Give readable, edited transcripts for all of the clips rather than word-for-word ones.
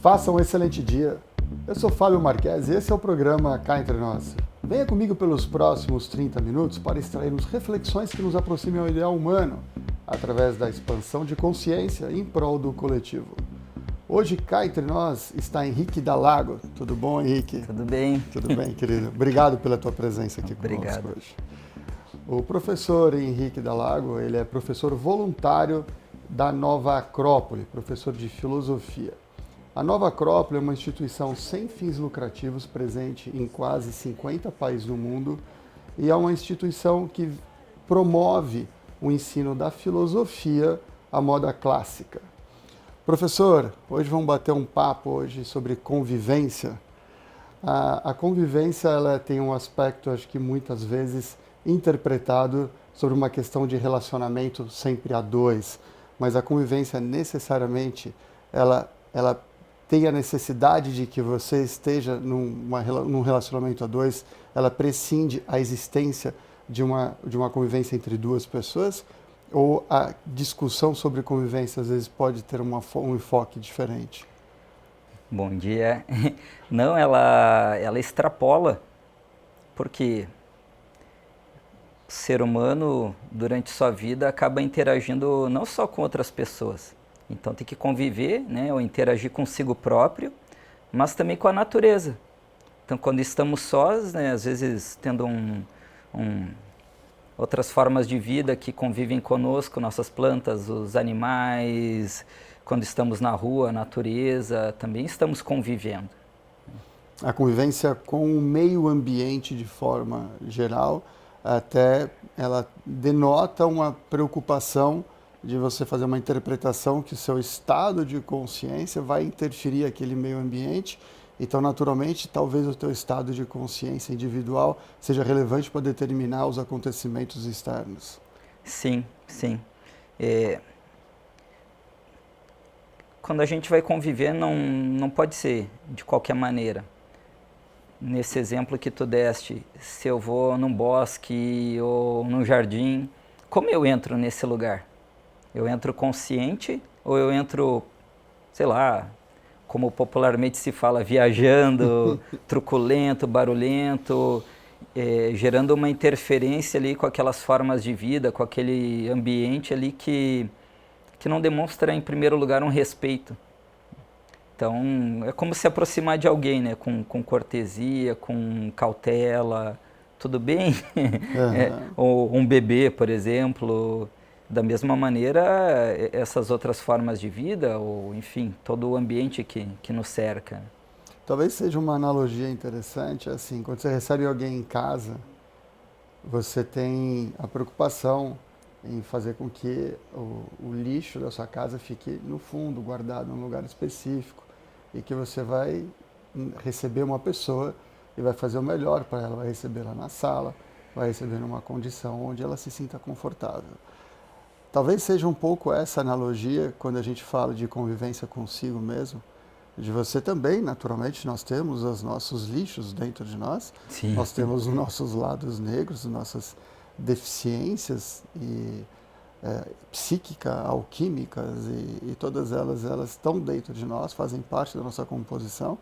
Faça um excelente dia. Eu sou Fábio Marques e esse é o programa Cá Entre Nós. Venha comigo pelos próximos 30 minutos para extrairmos reflexões que nos aproximem ao ideal humano, através da expansão de consciência em prol do coletivo. Hoje, cá entre nós, está Henrique Dalago. Tudo bom, Henrique? Tudo bem. Tudo bem, querido. Obrigado pela tua presença aqui conosco hoje. O professor Henrique Dalago, ele é professor voluntário da Nova Acrópole, professor de filosofia. A Nova Acrópole é uma instituição sem fins lucrativos presente em quase 50 países do mundo e é uma instituição que promove o ensino da filosofia à moda clássica. Professor, hoje vamos bater um papo hoje sobre convivência. A convivência ela tem um aspecto, acho que muitas vezes interpretado sobre uma questão de relacionamento sempre a dois, mas a convivência necessariamente ela tem a necessidade de que você esteja num relacionamento a dois, ela prescinde a existência de uma convivência entre duas pessoas, ou a discussão sobre convivência às vezes pode ter um enfoque diferente? Bom dia. Não, ela extrapola, porque o ser humano, durante sua vida, acaba interagindo não só com outras pessoas. Então tem que conviver, né, ou interagir consigo próprio, mas também com a natureza. Então quando estamos sós, né, às vezes tendo outras formas de vida que convivem conosco, nossas plantas, os animais, quando estamos na rua, a natureza, também estamos convivendo. A convivência com o meio ambiente de forma geral, até ela denota uma preocupação de você fazer uma interpretação que o seu estado de consciência vai interferir aquele meio ambiente. Então, naturalmente, talvez o teu estado de consciência individual seja relevante para determinar os acontecimentos externos. Sim, sim. Quando a gente vai conviver, não pode ser de qualquer maneira. Nesse exemplo que tu deste, se eu vou num bosque ou num jardim, como eu entro nesse lugar? Eu entro consciente ou eu entro, sei lá, como popularmente se fala, viajando, truculento, barulhento, gerando uma interferência ali com aquelas formas de vida, com aquele ambiente ali que não demonstra, em primeiro lugar, um respeito. Então, é como se aproximar de alguém, né? Com cortesia, com cautela, tudo bem? Uhum. Ou um bebê, por exemplo. Da mesma maneira, essas outras formas de vida, ou enfim, todo o ambiente que nos cerca. Talvez seja uma analogia interessante, assim, quando você recebe alguém em casa, você tem a preocupação em fazer com que o lixo da sua casa fique no fundo, guardado num lugar específico, e que você vai receber uma pessoa e vai fazer o melhor para ela, vai recebê-la na sala, vai receber numa condição onde ela se sinta confortável. Talvez seja um pouco essa analogia quando a gente fala de convivência consigo mesmo, de você também, naturalmente, nós temos os nossos lixos dentro de nós, Sim. Nós temos os nossos lados negros, nossas deficiências psíquica, alquímicas e todas elas estão dentro de nós, fazem parte da nossa composição,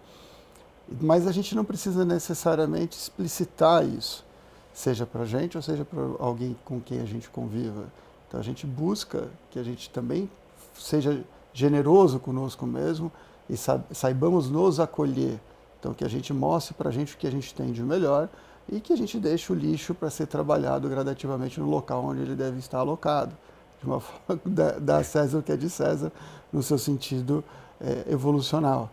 mas a gente não precisa necessariamente explicitar isso, seja para a gente ou seja para alguém com quem a gente conviva. Então a gente busca que a gente também seja generoso conosco mesmo e saibamos nos acolher. Então que a gente mostre para a gente o que a gente tem de melhor e que a gente deixe o lixo para ser trabalhado gradativamente no local onde ele deve estar alocado. De uma forma, dar a César o que é de César, no seu sentido evolucional.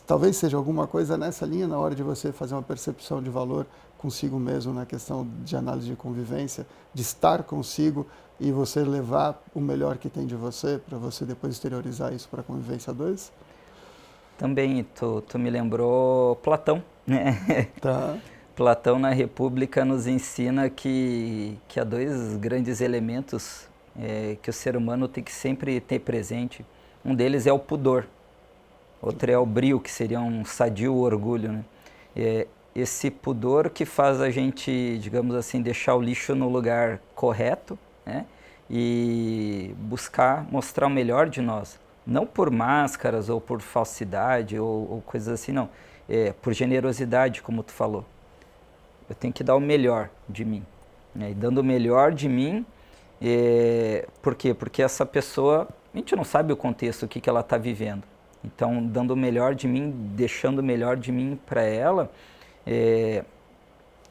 Talvez seja alguma coisa nessa linha na hora de você fazer uma percepção de valor consigo mesmo na questão de análise de convivência, de estar consigo e você levar o melhor que tem de você para você depois exteriorizar isso para a convivência a dois? Também, tu me lembrou Platão, né? Tá. Platão na República nos ensina que há dois grandes elementos que o ser humano tem que sempre ter presente. Um deles é o pudor, outro é o brio, que seria um sadio orgulho, né? Esse pudor que faz a gente, digamos assim, deixar o lixo no lugar correto, né? E buscar mostrar o melhor de nós. Não por máscaras ou por falsidade ou coisas assim, não. Por generosidade, como tu falou. Eu tenho que dar o melhor de mim. Né? E dando o melhor de mim, por quê? Porque essa pessoa, a gente não sabe o contexto, o que ela está vivendo. Então, dando o melhor de mim, deixando o melhor de mim para ela,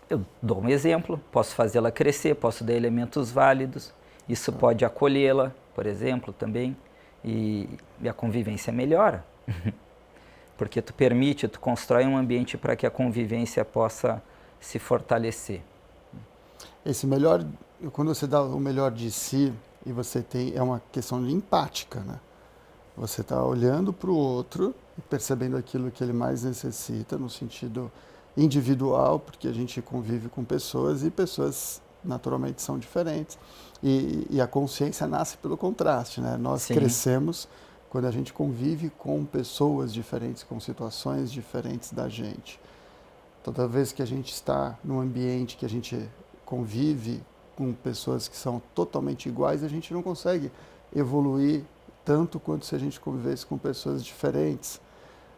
eu dou um exemplo, posso fazê-la crescer, posso dar elementos válidos, isso pode acolhê-la, por exemplo, também, e a convivência melhora. Porque tu permite, tu constrói um ambiente para que a convivência possa se fortalecer. Esse melhor, quando você dá o melhor de si, e você tem, é uma questão de empática, né? Você está olhando para o outro e percebendo aquilo que ele mais necessita no sentido individual, porque a gente convive com pessoas e pessoas naturalmente são diferentes. E a consciência nasce pelo contraste, né? Nós Sim. crescemos quando a gente convive com pessoas diferentes, com situações diferentes da gente. Toda vez que a gente está num ambiente que a gente convive com pessoas que são totalmente iguais, a gente não consegue evoluir tanto quanto se a gente convivesse com pessoas diferentes.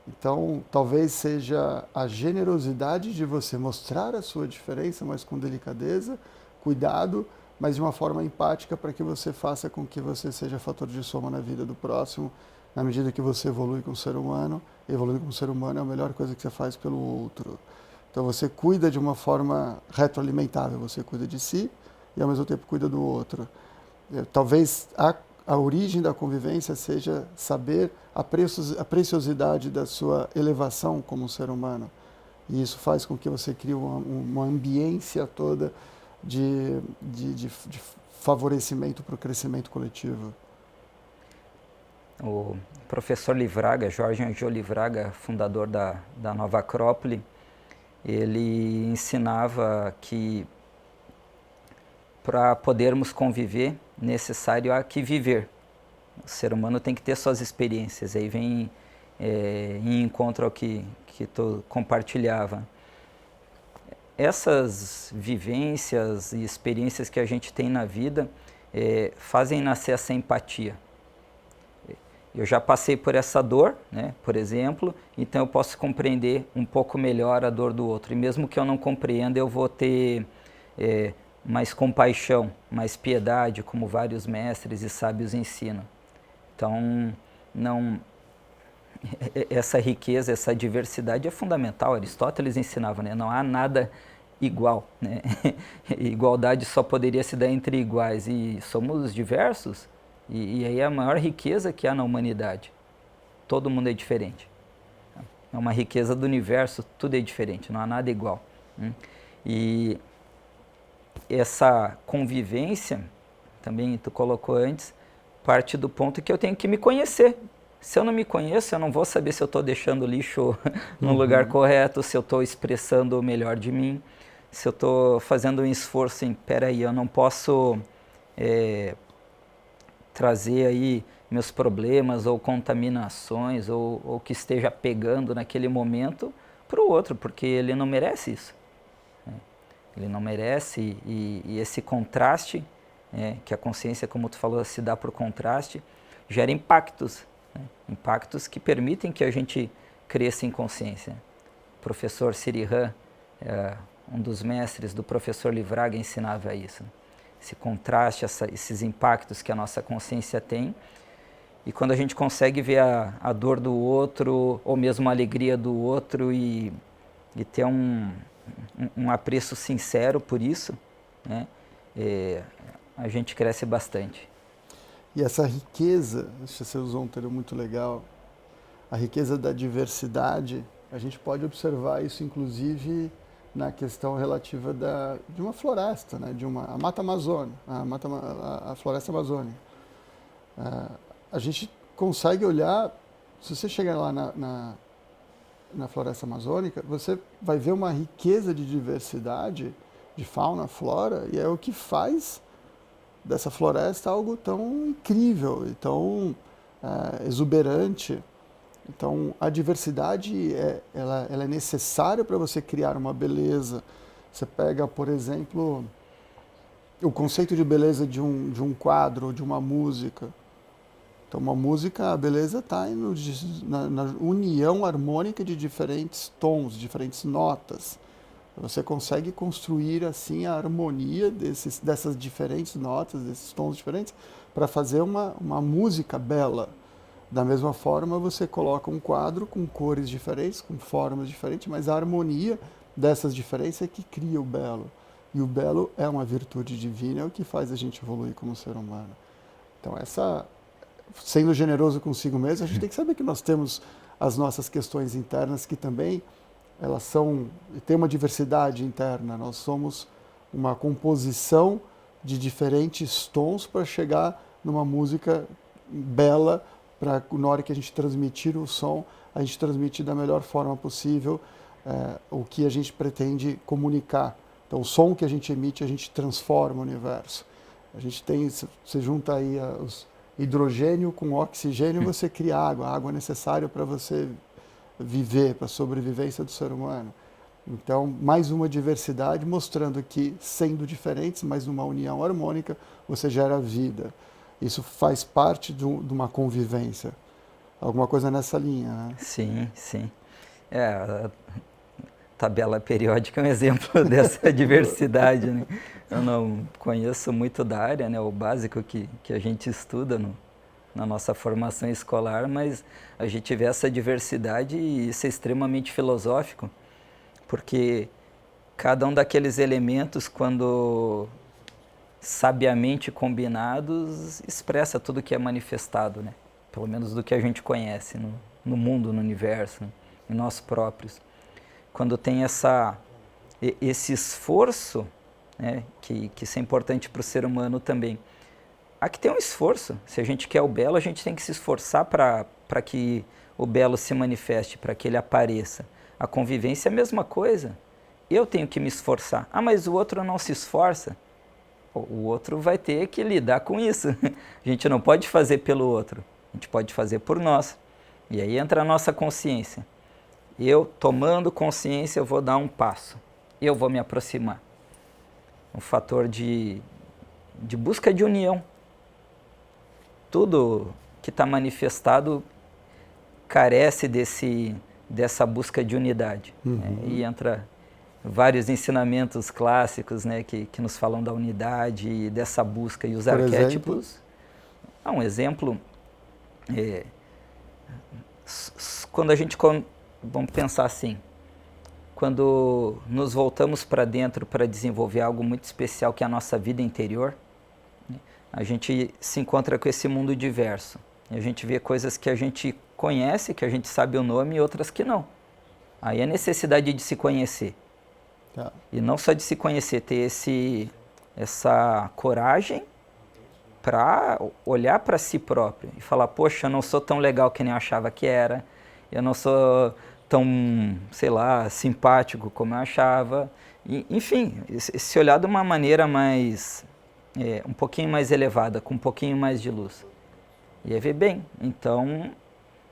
Então, talvez seja a generosidade de você mostrar a sua diferença, mas com delicadeza, cuidado, mas de uma forma empática para que você faça com que você seja fator de soma na vida do próximo, na medida que você evolui com o ser humano. Evoluir com o ser humano é a melhor coisa que você faz pelo outro. Então, você cuida de uma forma retroalimentável, você cuida de si e, ao mesmo tempo, cuida do outro. Talvez a origem da convivência seja saber a preciosidade da sua elevação como ser humano. E isso faz com que você crie uma ambiência toda de favorecimento para o crescimento coletivo. O professor Livraga, Jorge Angiol Livraga, fundador da Nova Acrópole, ele ensinava que para podermos conviver, necessário há que viver. O ser humano tem que ter suas experiências. Aí vem em encontro ao que tu compartilhava. Essas vivências e experiências que a gente tem na vida fazem nascer essa empatia. Eu já passei por essa dor, né, por exemplo, então eu posso compreender um pouco melhor a dor do outro. E mesmo que eu não compreenda, eu vou ter mais compaixão, mais piedade, como vários mestres e sábios ensinam. Então, essa riqueza, essa diversidade é fundamental. Aristóteles ensinava, né? Não há nada igual, né? Igualdade só poderia se dar entre iguais, e somos diversos, e aí é a maior riqueza que há na humanidade. Todo mundo é diferente. É uma riqueza do universo, tudo é diferente, não há nada igual. E essa convivência, também tu colocou antes, parte do ponto que eu tenho que me conhecer. Se eu não me conheço, eu não vou saber se eu estou deixando o lixo no lugar correto, se eu estou expressando o melhor de mim, se eu estou fazendo um esforço em, peraí, eu não posso trazer aí meus problemas ou contaminações ou que esteja pegando naquele momento para o outro, porque ele não merece isso. Ele não merece, e esse contraste, que a consciência, como tu falou, se dá por contraste, gera impactos, né? Impactos que permitem que a gente cresça em consciência. O professor Sirihan, um dos mestres do professor Livraga, ensinava isso. Esse contraste, esses impactos que a nossa consciência tem, e quando a gente consegue ver a dor do outro, ou mesmo a alegria do outro, e ter um apreço sincero por isso, né? A gente cresce bastante. E essa riqueza, você usou um termo muito legal, a riqueza da diversidade, a gente pode observar isso inclusive na questão relativa de uma floresta, né? A Mata Amazônica, a floresta amazônica. A gente consegue olhar, se você chegar lá na floresta amazônica, você vai ver uma riqueza de diversidade, de fauna, flora, e é o que faz dessa floresta algo tão incrível e tão exuberante. Então, a diversidade ela é necessária para você criar uma beleza. Você pega, por exemplo, o conceito de beleza de um quadro ou de uma música. Então, uma música, a beleza está na união harmônica de diferentes tons, diferentes notas. Você consegue construir assim a harmonia dessas diferentes notas, desses tons diferentes, para fazer uma música bela. Da mesma forma, você coloca um quadro com cores diferentes, com formas diferentes, mas a harmonia dessas diferenças é que cria o belo. E o belo é uma virtude divina, é o que faz a gente evoluir como ser humano. Então, sendo generoso consigo mesmo, a gente tem que saber que nós temos as nossas questões internas que também têm uma diversidade interna. Nós somos uma composição de diferentes tons para chegar numa música bela, para na hora que a gente transmitir o som, a gente transmitir da melhor forma possível o que a gente pretende comunicar. Então, o som que a gente emite, a gente transforma o universo. A gente você junta aí os hidrogênio com oxigênio, você cria água. A água é necessária para você viver, para a sobrevivência do ser humano. Então, mais uma diversidade mostrando que, sendo diferentes, mas numa união harmônica, você gera vida. Isso faz parte de uma convivência. Alguma coisa nessa linha, né? Sim, sim. A tabela periódica é um exemplo dessa diversidade, né? Eu não conheço muito da área, né? O básico que a gente estuda na nossa formação escolar, mas a gente vê essa diversidade e isso é extremamente filosófico, porque cada um daqueles elementos, quando sabiamente combinados, expressa tudo que é manifestado, né? Pelo menos do que a gente conhece no mundo, no universo, né? Em nós próprios. Quando tem esse esforço, né, que isso é importante para o ser humano também. Há que ter um esforço. Se a gente quer o belo, a gente tem que se esforçar para que o belo se manifeste, para que ele apareça. A convivência é a mesma coisa. Eu tenho que me esforçar. Ah, mas o outro não se esforça. O outro vai ter que lidar com isso. A gente não pode fazer pelo outro. A gente pode fazer por nós. E aí entra a nossa consciência. Eu, tomando consciência, eu vou dar um passo. Eu vou me aproximar. Um fator de busca de união. Tudo que está manifestado carece dessa busca de unidade. Né? E entra vários ensinamentos clássicos, né, que nos falam da unidade e dessa busca. E os Por arquétipos... Um exemplo, quando a gente... Vamos pensar assim, quando nos voltamos para dentro para desenvolver algo muito especial que é a nossa vida interior, né, a gente se encontra com esse mundo diverso. E a gente vê coisas que a gente conhece, que a gente sabe o nome, e outras que não. Aí a necessidade de se conhecer. Tá. E não só de se conhecer, ter essa coragem para olhar para si próprio e falar, poxa, eu não sou tão legal que nem eu achava que era, eu não sou tão, sei lá, simpático como eu achava. E, enfim, se olhar de uma maneira mais, um pouquinho mais elevada, com um pouquinho mais de luz. E aí ver bem, então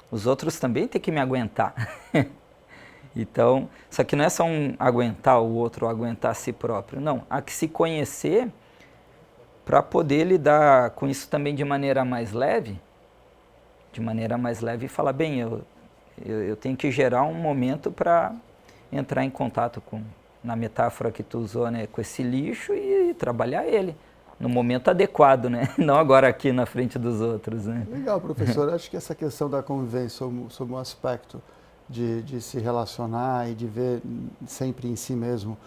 os outros também têm que me aguentar. Então, só que não é só aguentar o outro ou aguentar a si próprio, não. Há que se conhecer para poder lidar com isso também de maneira mais leve. De maneira mais leve e falar, bem, eu tenho que gerar um momento para entrar em contato com, na metáfora que tu usou, né, com esse lixo e trabalhar ele no momento adequado, né? Não agora aqui na frente dos outros, né? Legal, professor. Acho que essa questão da convivência sobre um aspecto de se relacionar e de ver sempre em si mesmo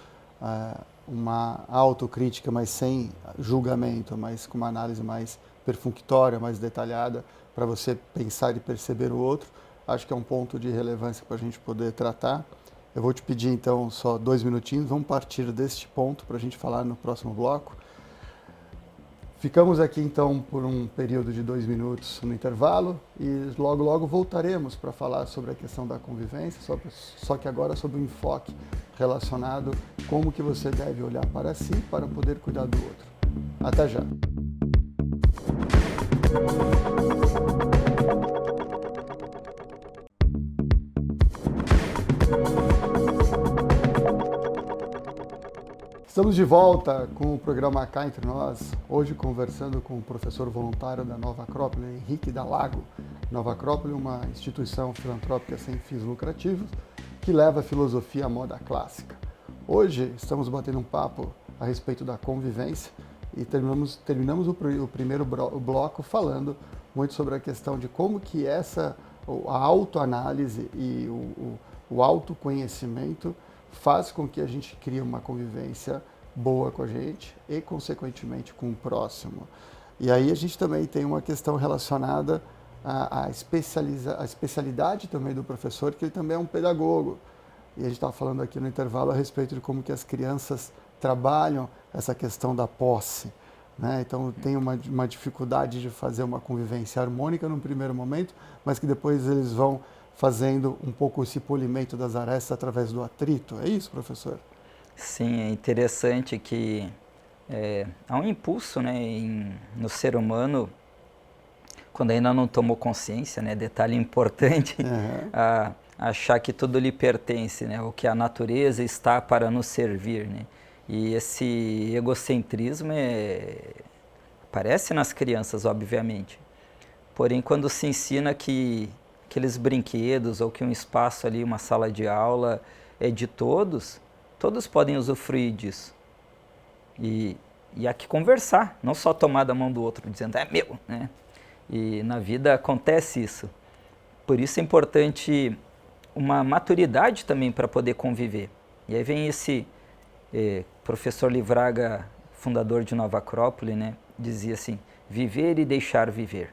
uma autocrítica, mas sem julgamento, mas com uma análise mais perfunctória, mais detalhada, para você pensar e perceber o outro, acho que é um ponto de relevância para a gente poder tratar. Eu vou te pedir, então, só 2 minutinhos, vamos partir deste ponto para a gente falar no próximo bloco. Ficamos aqui, então, por um período de 2 minutos no intervalo e logo voltaremos para falar sobre a questão da convivência, só que agora sobre o enfoque relacionado como que você deve olhar para si para poder cuidar do outro. Até já! Estamos de volta com o programa Cá Entre Nós, hoje conversando com o professor voluntário da Nova Acrópole, Henrique Dalago. Nova Acrópole é uma instituição filantrópica sem fins lucrativos que leva a filosofia à moda clássica. Hoje estamos batendo um papo a respeito da convivência e terminamos o primeiro bloco falando muito sobre a questão de como que a autoanálise e o autoconhecimento faz com que a gente crie uma convivência boa com a gente e, consequentemente, com o próximo. E aí a gente também tem uma questão relacionada à especialidade também do professor, que ele também é um pedagogo. E a gente estava falando aqui no intervalo a respeito de como que as crianças trabalham essa questão da posse, né? Então tem uma dificuldade de fazer uma convivência harmônica num primeiro momento, mas que depois eles vão fazendo um pouco esse polimento das arestas através do atrito. É isso, professor? Sim, é interessante que há um impulso, né, no ser humano, quando ainda não tomou consciência, né, detalhe importante, a achar que tudo lhe pertence, né, ou que a natureza está para nos servir, né? E esse egocentrismo aparece nas crianças, obviamente. Porém, quando se ensina que aqueles brinquedos ou que um espaço ali, uma sala de aula é de todos, todos podem usufruir disso. E há que conversar, não só tomar da mão do outro dizendo é meu, né? E na vida acontece isso. Por isso é importante uma maturidade também para poder conviver. E aí vem esse professor Livraga, fundador de Nova Acrópole, né? Dizia assim, viver e deixar viver.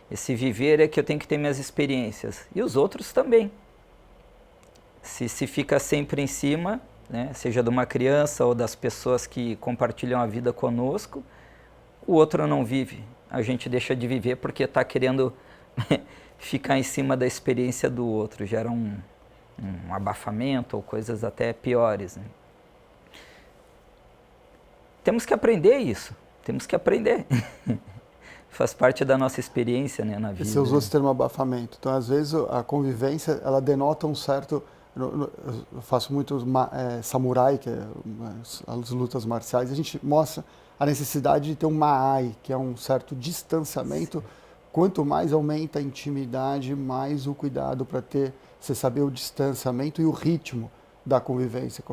Esse viver é que eu tenho que ter minhas experiências. E os outros também. Se fica sempre em cima, né, seja de uma criança ou das pessoas que compartilham a vida conosco, o outro não vive. A gente deixa de viver porque está querendo ficar em cima da experiência do outro. Gera um abafamento ou coisas até piores, né? Temos que aprender isso. Temos que aprender. Faz parte da nossa experiência, né, na vida. Você usou esse termo abafamento. Então, às vezes, a convivência, ela denota um certo... Eu faço muito samurai, que é as lutas marciais, e a gente mostra a necessidade de ter um maai, que é um certo distanciamento. Sim. Quanto mais aumenta a intimidade, mais o cuidado para você saber o distanciamento e o ritmo da convivência com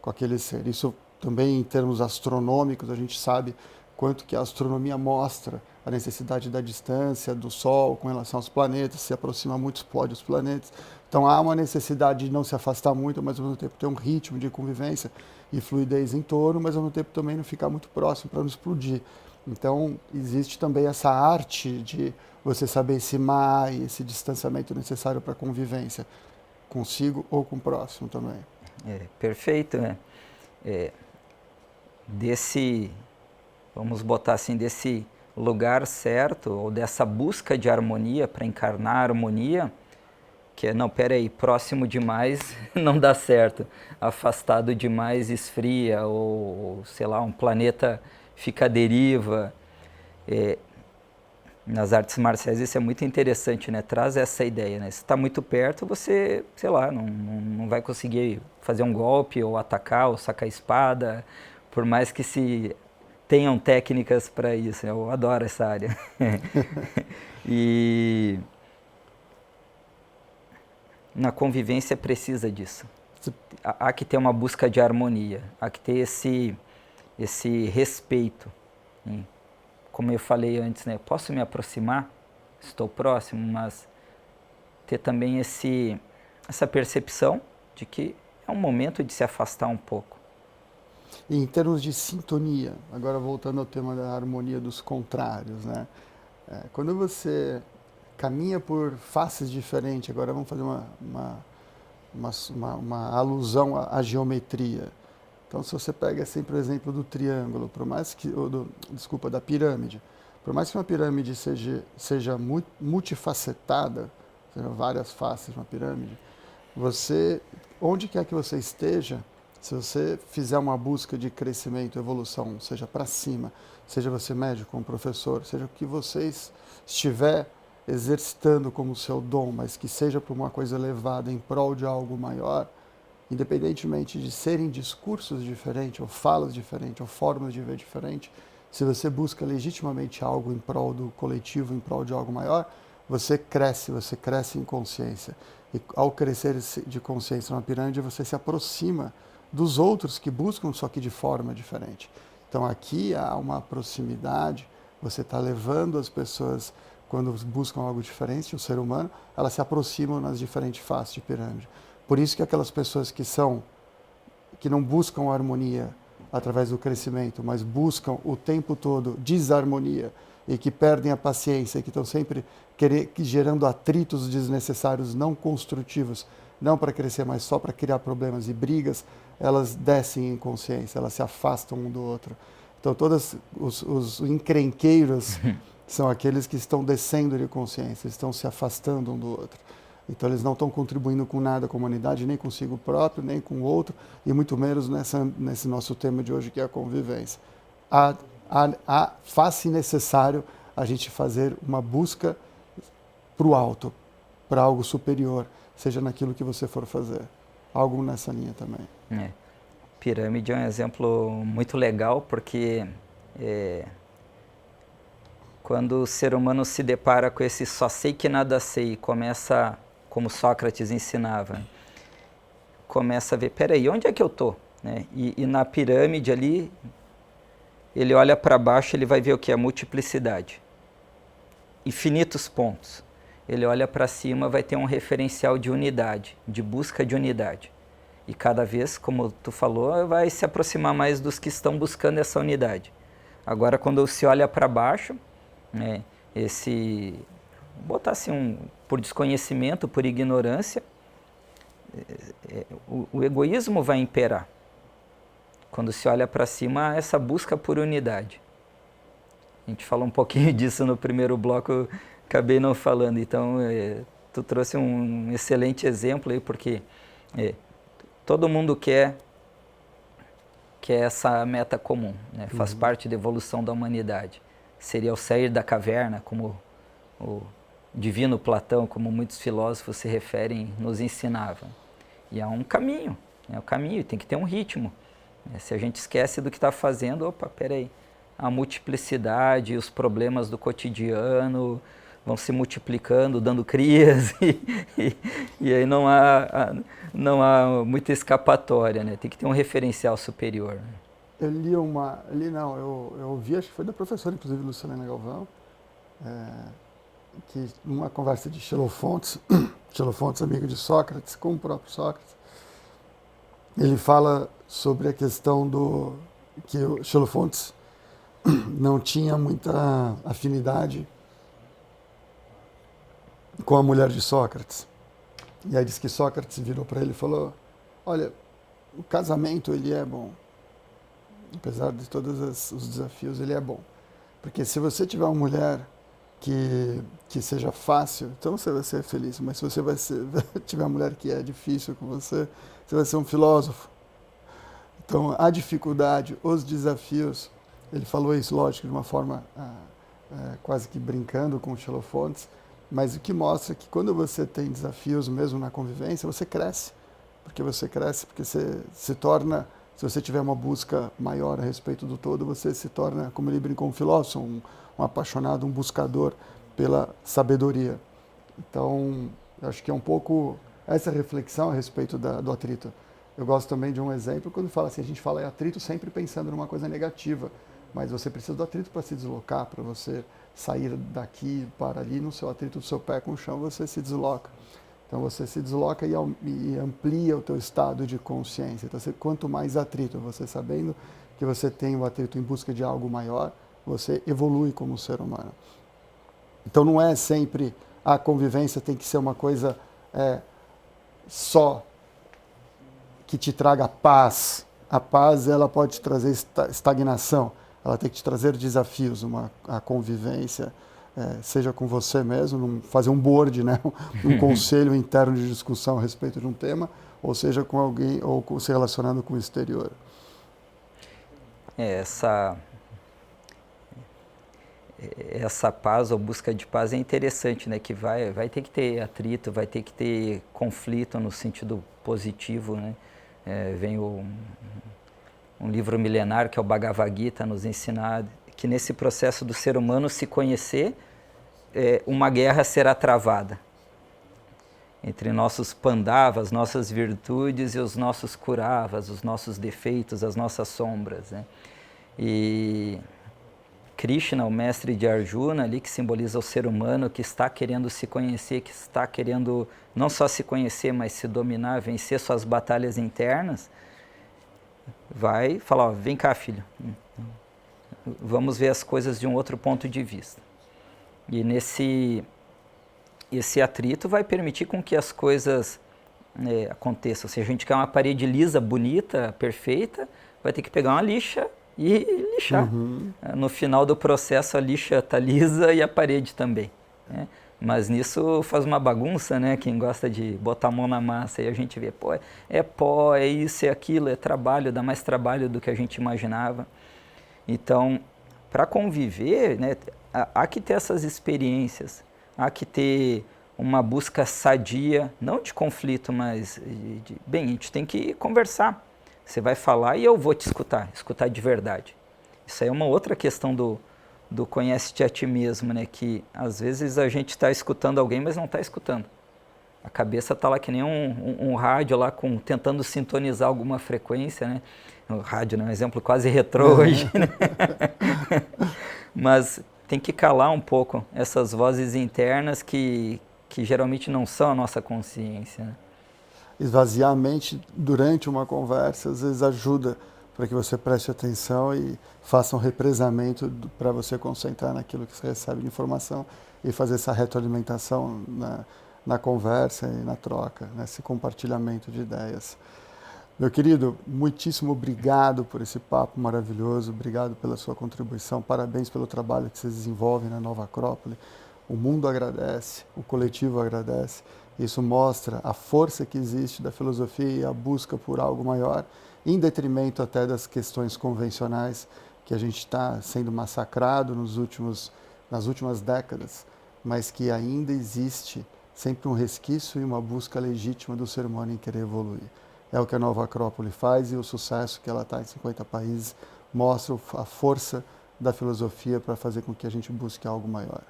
aquele ser. Isso também, em termos astronômicos, a gente sabe quanto que a astronomia mostra a necessidade da distância do Sol com relação aos planetas, se aproxima muito, explode os planetas. Então há uma necessidade de não se afastar muito, mas ao mesmo tempo ter um ritmo de convivência e fluidez em torno, mas ao mesmo tempo também não ficar muito próximo para não explodir. Então existe também essa arte de você saber esse distanciamento necessário para a convivência, consigo ou com o próximo também. Perfeito, né? Vamos botar assim, desse lugar certo, ou dessa busca de harmonia para encarnar a harmonia, que é, não, peraí, próximo demais não dá certo, afastado demais esfria, ou sei lá, um planeta fica à deriva. Nas artes marciais isso é muito interessante, né? Traz essa ideia, né? Se está muito perto, você, sei lá, não vai conseguir fazer um golpe, ou atacar, ou sacar a espada, por mais que se tenham técnicas para isso. Eu adoro essa área. E na convivência precisa disso. Há que ter uma busca de harmonia, há que ter esse respeito. Hein? Como eu falei antes, né? Posso me aproximar, estou próximo, mas ter também essa percepção de que é um momento de se afastar um pouco. E em termos de sintonia, agora voltando ao tema da harmonia dos contrários, né? Quando você caminha por faces diferentes, agora vamos fazer uma alusão à geometria. Então, se você pega sempre o exemplo do triângulo, por mais que, da pirâmide, por mais que uma pirâmide seja multifacetada, sejam várias faces de uma pirâmide, onde quer que você esteja, se você fizer uma busca de crescimento, evolução, seja para cima, seja você médico, um professor, seja o que você estiver exercitando como seu dom, mas que seja para uma coisa elevada em prol de algo maior, independentemente de serem discursos diferentes, ou falas diferentes, ou formas de ver diferentes, se você busca legitimamente algo em prol do coletivo, em prol de algo maior, você cresce em consciência. E ao crescer de consciência na pirâmide, você se aproxima dos outros que buscam, só que de forma diferente. Então aqui há uma proximidade, você está levando as pessoas, quando buscam algo diferente, o ser humano, elas se aproximam nas diferentes faces de pirâmide. Por isso que aquelas pessoas que não buscam harmonia através do crescimento, mas buscam o tempo todo desarmonia e que perdem a paciência, e que estão sempre gerando atritos desnessecários, não construtivos, não para crescer, mas só para criar problemas e brigas, elas descem em consciência, elas se afastam um do outro. Então todos os encrenqueiros são aqueles que estão descendo de consciência, estão se afastando um do outro. Então eles não estão contribuindo com nada com a humanidade, nem consigo próprio, nem com o outro, e muito menos nesse nosso tema de hoje, que é a convivência. Faz-se necessário a gente fazer uma busca para o alto, para algo superior, seja naquilo que você for fazer. Algo nessa linha também. Pirâmide é um exemplo muito legal, porque quando o ser humano se depara com esse só sei que nada sei, começa, como Sócrates ensinava, começa a ver, peraí, onde é que eu estou? Né? E na pirâmide ali, ele olha para baixo, ele vai ver o que? A multiplicidade. Infinitos pontos. Ele olha para cima, vai ter um referencial de unidade, de busca de unidade. E cada vez, como tu falou, vai se aproximar mais dos que estão buscando essa unidade. Agora, quando se olha para baixo, né, botar assim, por desconhecimento, por ignorância, o egoísmo vai imperar. Quando se olha para cima, essa busca por unidade. A gente falou um pouquinho disso no primeiro bloco, acabei não falando. Então, tu trouxe um excelente exemplo aí, porque todo mundo quer essa meta comum, né? Faz parte da evolução da humanidade. Seria o sair da caverna, como o divino Platão, como muitos filósofos se referem, nos ensinava. E há um caminho, tem que ter um ritmo. Se a gente esquece do que está fazendo, opa, peraí, a multiplicidade, os problemas do cotidiano vão se multiplicando, dando crias, e aí não há muita escapatória, né? Tem que ter um referencial superior. Né? Eu ouvi, acho que foi da professora, inclusive, Lucilena Galvão, que numa conversa de Xenofontes, amigo de Sócrates, com o próprio Sócrates, ele fala sobre a questão que o Xenofontes não tinha muita afinidade com a mulher de Sócrates. E aí diz que Sócrates virou para ele e falou, olha, o casamento ele é bom, apesar de todos os desafios, ele é bom. Porque se você tiver uma mulher que seja fácil, então você vai ser feliz. Mas se você tiver uma mulher que é difícil com você vai ser um filósofo. Então, a dificuldade, os desafios, ele falou isso, lógico, de uma forma quase que brincando com o Xenofontes, mas o que mostra que quando você tem desafios mesmo na convivência, você cresce. Porque você se torna, se você tiver uma busca maior a respeito do todo, você se torna, como ele brincou, um filósofo, um apaixonado, um buscador pela sabedoria. Então, eu acho que é um pouco essa reflexão a respeito do atrito. Eu gosto também de um exemplo, quando fala assim, a gente fala em atrito sempre pensando numa coisa negativa, mas você precisa do atrito para se deslocar, para você sair daqui para ali, no seu atrito do seu pé com o chão, você se desloca. Então você se desloca e amplia o teu estado de consciência. Então quanto mais atrito, você sabendo que você tem o atrito em busca de algo maior, você evolui como ser humano. Então não é sempre a convivência tem que ser uma coisa só que te traga paz. A paz ela pode te trazer estagnação, ela tem que te trazer desafios, a convivência, seja com você mesmo, fazer um board, né? Um conselho interno de discussão a respeito de um tema, ou seja com alguém, ou se relacionando com o exterior. Essa paz ou busca de paz é interessante, né? Que vai ter que ter atrito, vai ter que ter conflito no sentido positivo, né? Vem um livro milenar que é o Bhagavad Gita nos ensinar que nesse processo do ser humano se conhecer, uma guerra será travada entre nossos pandavas, nossas virtudes e os nossos kuravas, os nossos defeitos, as nossas sombras, né? E Krishna, o mestre de Arjuna, ali que simboliza o ser humano que está querendo se conhecer, que está querendo não só se conhecer, mas se dominar, vencer suas batalhas internas, vai falar, ó, vem cá, filho, vamos ver as coisas de um outro ponto de vista. E esse atrito vai permitir com que as coisas aconteçam. Se a gente quer uma parede lisa, bonita, perfeita, vai ter que pegar uma lixa e lixar. No final do processo a lixa está lisa e a parede também, né? Mas nisso faz uma bagunça, né? Quem gosta de botar a mão na massa e a gente vê, pô, é pó, é isso, é aquilo, é trabalho, dá mais trabalho do que a gente imaginava. Então, para conviver, né, há que ter essas experiências, há que ter uma busca sadia, não de conflito, mas bem, a gente tem que conversar. Você vai falar e eu vou te escutar de verdade. Isso aí é uma outra questão do conhece-te a ti mesmo, né? Que às vezes a gente está escutando alguém, mas não está escutando. A cabeça está lá que nem um rádio lá tentando sintonizar alguma frequência, né? O rádio é um exemplo quase retrô hoje, né? Mas tem que calar um pouco essas vozes internas que geralmente não são a nossa consciência, né? Esvaziar a mente durante uma conversa, às vezes ajuda para que você preste atenção e faça um represamento para você concentrar naquilo que você recebe de informação e fazer essa retroalimentação na conversa e na troca, nesse compartilhamento de ideias. Meu querido, muitíssimo obrigado por esse papo maravilhoso, obrigado pela sua contribuição, parabéns pelo trabalho que vocês desenvolvem na Nova Acrópole. O mundo agradece, o coletivo agradece. Isso mostra a força que existe da filosofia e a busca por algo maior, em detrimento até das questões convencionais que a gente está sendo massacrado nas últimas décadas, mas que ainda existe sempre um resquício e uma busca legítima do ser humano em querer evoluir. É o que a Nova Acrópole faz e o sucesso que ela está em 50 países mostra a força da filosofia para fazer com que a gente busque algo maior.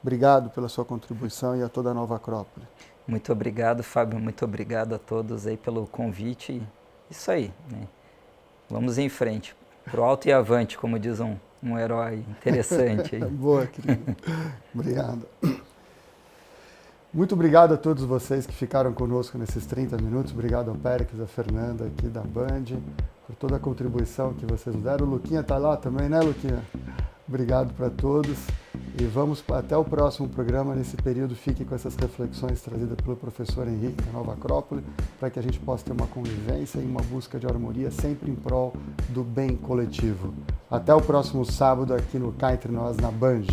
Obrigado pela sua contribuição e a toda a Nova Acrópole. Muito obrigado, Fábio. Muito obrigado a todos aí pelo convite. Isso aí, né? Vamos em frente. Pro alto e avante, como diz um herói interessante aí. Boa, querido. Obrigado. Muito obrigado a todos vocês que ficaram conosco nesses 30 minutos. Obrigado ao Péricles, a Fernanda aqui da Band, por toda a contribuição que vocês deram. O Luquinha está lá também, né, Luquinha? Obrigado para todos e vamos até o próximo programa. Nesse período, fique com essas reflexões trazidas pelo professor Henrique da Nova Acrópole, para que a gente possa ter uma convivência e uma busca de harmonia sempre em prol do bem coletivo. Até o próximo sábado aqui no Cá Entre Nós, na Band.